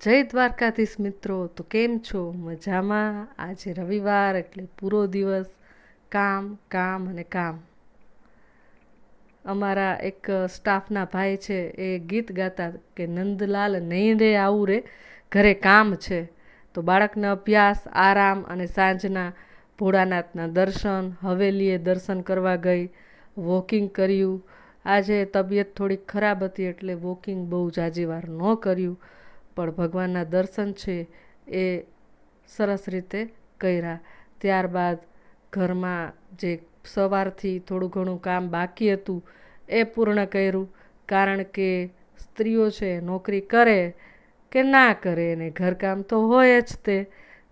જય દ્વારકાધીશ મિત્રો, તો કેમ છો? મજામાં? આજે રવિવાર એટલે પૂરો દિવસ કામ કામ અને કામ. અમારા એક સ્ટાફના ભાઈ છે, એ ગીત ગાતા કે નંદલાલ નહીં રે આવું રે, ઘરે કામ છે. તો બાળકનો અભ્યાસ, આરામ અને સાંજના ભોળાનાથના દર્શન, હવેલીએ દર્શન કરવા ગઈ, વોકિંગ કર્યું. આજે તબિયત થોડીક ખરાબ હતી એટલે વોકિંગ બહુ જાજી વાર ન કર્યું, પણ ભગવાનના દર્શન છે એ સરસ રીતે કર્યા. ત્યારબાદ ઘરમાં જે સવારથી થોડું ઘણું કામ બાકી હતું એ પૂર્ણ કર્યું, કારણ કે સ્ત્રીઓ છે નોકરી કરે કે ના કરે એને ઘરકામ તો હોય જ તે.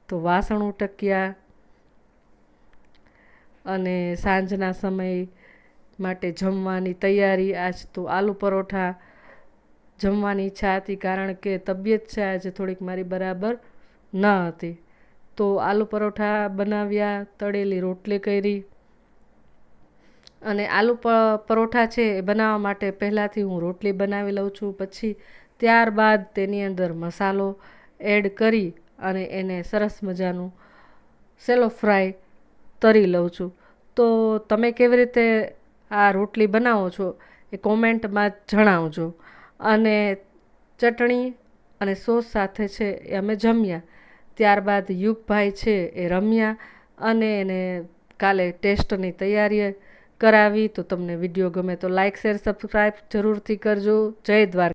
તો વાસણ ઉટક્યા અને સાંજના સમય માટે જમવાની તૈયારી. આજ તો આલુ પરોઠા જમવાની ઈચ્છા હતી, કારણ કે તબિયત છે આજે થોડીક મારી બરાબર ન હતી. તો આલુ પરોઠા બનાવ્યા, તળેલી રોટલી કરી. અને આલુ પરોઠા છે એ બનાવવા માટે પહેલાંથી હું રોટલી બનાવી લઉં છું, પછી ત્યારબાદ તેની અંદર મસાલો એડ કરી અને એને સરસ મજાનું સેલો ફ્રાય તળી લઉં છું. તો તમે કેવી રીતે આ રોટલી બનાવો છો એ કોમેન્ટમાં જણાવજો. અને ચટણી અને સોસ સાથે છે એ અમે જમ્યા. ત્યારબાદ યુગભાઈ છે એ રમ્યા અને એને કાલે ટેસ્ટની તૈયારી કરાવી. તો તમને વિડીયો ગમે તો લાઇક શેર સબસ્ક્રાઈબ જરૂરથી કરજો. જય દ્વારકા.